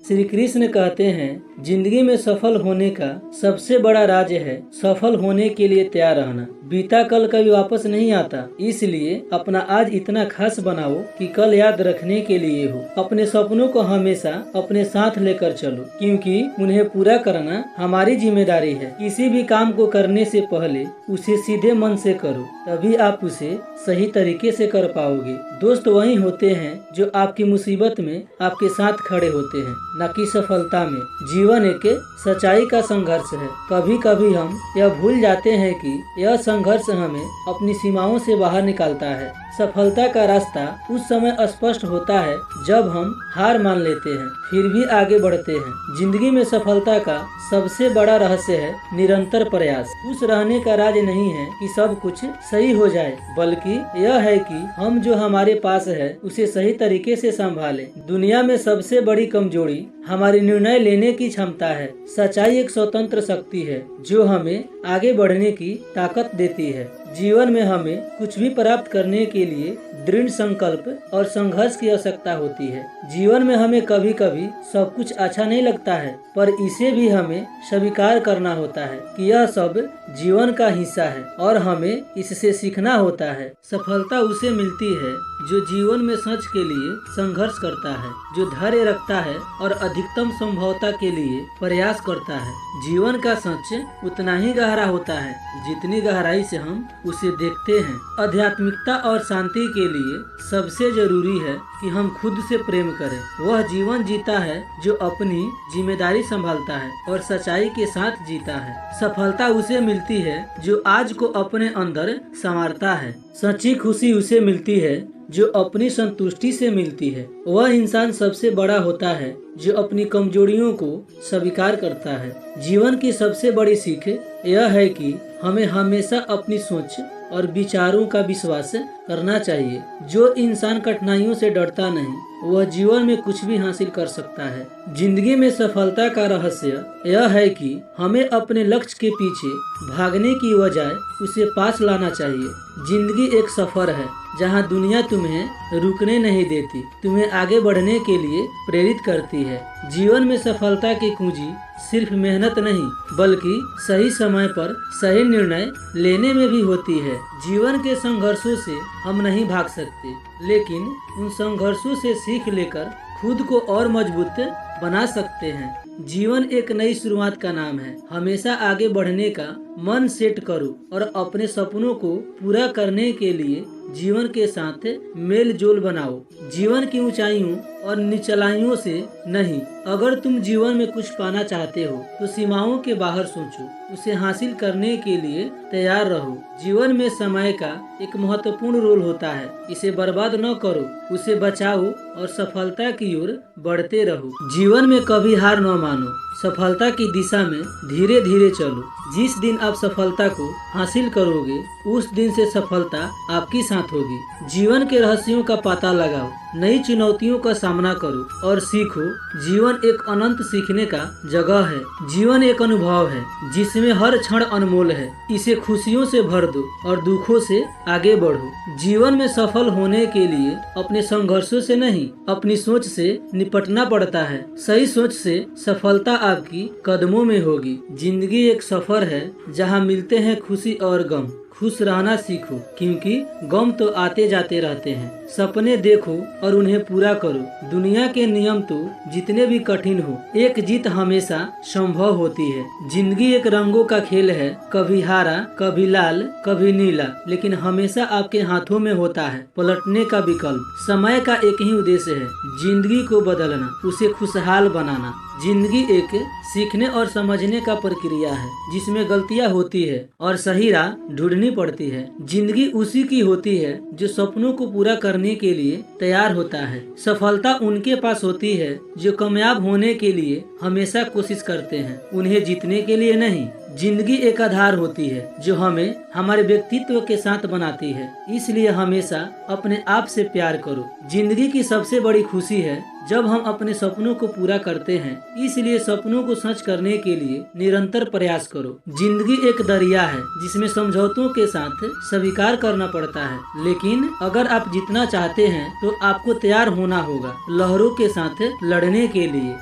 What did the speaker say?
श्री कृष्ण कहते हैं, जिंदगी में सफल होने का सबसे बड़ा राज है सफल होने के लिए तैयार रहना। बीता कल कभी वापस नहीं आता, इसलिए अपना आज इतना खास बनाओ कि कल याद रखने के लिए हो। अपने सपनों को हमेशा अपने साथ लेकर चलो, क्योंकि उन्हें पूरा करना हमारी जिम्मेदारी है। किसी भी काम को करने से पहले उसे सीधे मन से करो, तभी आप उसे सही तरीके से कर पाओगे। दोस्त वही होते हैं जो आपकी मुसीबत में आपके साथ खड़े होते हैं, न कि सफलता में। जीवन एक सच्चाई का संघर्ष है। कभी कभी हम यह भूल जाते हैं कि यह संघर्ष हमें अपनी सीमाओं से बाहर निकालता है। सफलता का रास्ता उस समय स्पष्ट होता है जब हम हार मान लेते हैं, फिर भी आगे बढ़ते हैं। जिंदगी में सफलता का सबसे बड़ा रहस्य है निरंतर प्रयास। खुश रहने का राज नहीं है कि सब कुछ सही हो जाए, बल्कि यह है कि हम जो हमारे पास है उसे सही तरीके से संभालें। दुनिया में सबसे बड़ी कमजोरी हमारी निर्णय लेने की क्षमता है। सच्चाई एक स्वतंत्र शक्ति है जो हमें आगे बढ़ने की ताकत देती है। जीवन में हमें कुछ भी प्राप्त करने के लिए दृढ़ संकल्प और संघर्ष की आवश्यकता होती है। जीवन में हमें कभी कभी सब कुछ अच्छा नहीं लगता है, पर इसे भी हमें स्वीकार करना होता है कि यह सब जीवन का हिस्सा है और हमें इससे सीखना होता है। सफलता उसे मिलती है जो जीवन में सच के लिए संघर्ष करता है, जो धैर्य रखता है और अधिकतम संभवता के लिए प्रयास करता है। जीवन का सच उतना ही गहरा होता है जितनी गहराई से हम उसे देखते हैं। आध्यात्मिकता और शांति के लिए सबसे जरूरी है कि हम खुद से प्रेम करें। वह जीवन जीता है जो अपनी जिम्मेदारी संभालता है और सच्चाई के साथ जीता है। सफलता उसे मिलती है जो आज को अपने अंदर संवारता है। सच्ची खुशी उसे मिलती है जो अपनी संतुष्टि से मिलती है। वह इंसान सबसे बड़ा होता है जो अपनी कमजोरियों को स्वीकार करता है। जीवन की सबसे बड़ी सीख यह है कि हमें हमेशा अपनी सोच और विचारों का विश्वास करना चाहिए। जो इंसान कठिनाइयों से डरता नहीं, वह जीवन में कुछ भी हासिल कर सकता है। जिंदगी में सफलता का रहस्य यह है कि हमें अपने लक्ष्य के पीछे भागने की बजाय उसे पास लाना चाहिए। जिंदगी एक सफर है जहां दुनिया तुम्हें रुकने नहीं देती, तुम्हें आगे बढ़ने के लिए प्रेरित करती है। जीवन में सफलता की कुंजी सिर्फ मेहनत नहीं, बल्कि सही समय पर सही निर्णय लेने में भी होती है। जीवन के संघर्षों से हम नहीं भाग सकते, लेकिन उन संघर्षों से सीख लेकर खुद को और मजबूत बना सकते हैं। जीवन एक नई शुरुआत का नाम है। हमेशा आगे बढ़ने का मन सेट करो और अपने सपनों को पूरा करने के लिए जीवन के साथ मेल जोल बनाओ। जीवन की ऊंचाइयों और निचलाइयों से नहीं। अगर तुम जीवन में कुछ पाना चाहते हो तो सीमाओं के बाहर सोचो, उसे हासिल करने के लिए तैयार रहो। जीवन में समय का एक महत्वपूर्ण रोल होता है, इसे बर्बाद न करो, उसे बचाओ और सफलता की ओर बढ़ते रहो। जीवन में कभी हार न मानो, सफलता की दिशा में धीरे धीरे चलो। जिस दिन आप सफलता को हासिल करोगे, उस दिन से सफलता आपके साथ होगी। जीवन के रहस्यों का पता लगाओ, नई चुनौतियों का सामना करो और सीखो। जीवन एक अनंत सीखने का जगह है। जीवन एक अनुभव है जिसमें हर क्षण अनमोल है। इसे खुशियों से भर दो और दुखों से आगे बढ़ो। जीवन में सफल होने के लिए अपने संघर्षों से नहीं, अपनी सोच से निपटना पड़ता है। सही सोच से सफलता आपकी कदमों में होगी। जिंदगी एक सफर है जहाँ मिलते हैं खुशी और गम। खुश रहना सीखो, क्योंकि गम तो आते जाते रहते हैं। सपने देखो और उन्हें पूरा करो। दुनिया के नियम तो जितने भी कठिन हो, एक जीत हमेशा संभव होती है। जिंदगी एक रंगों का खेल है, कभी हरा, कभी लाल, कभी नीला, लेकिन हमेशा आपके हाथों में होता है पलटने का विकल्प। समय का एक ही उद्देश्य है, जिंदगी को बदलना, उसे खुशहाल बनाना। जिंदगी एक सीखने और समझने का प्रक्रिया है जिसमें गलतियां होती है और सही राह ढूंढनी पड़ती है। जिंदगी उसी की होती है जो सपनों को पूरा करने के लिए तैयार होता है। सफलता उनके पास होती है जो कामयाब होने के लिए हमेशा कोशिश करते हैं, उन्हें जीतने के लिए नहीं। जिंदगी एक आधार होती है जो हमें हमारे व्यक्तित्व के साथ बनाती है, इसलिए हमेशा अपने आप से प्यार करो। जिंदगी की सबसे बड़ी खुशी है जब हम अपने सपनों को पूरा करते हैं, इसलिए सपनों को सच करने के लिए निरंतर प्रयास करो। जिंदगी एक दरिया है जिसमें समझौतों के साथ स्वीकार करना पड़ता है, लेकिन अगर आप जीतना चाहते हैं तो आपको तैयार होना होगा लहरों के साथ लड़ने के लिए।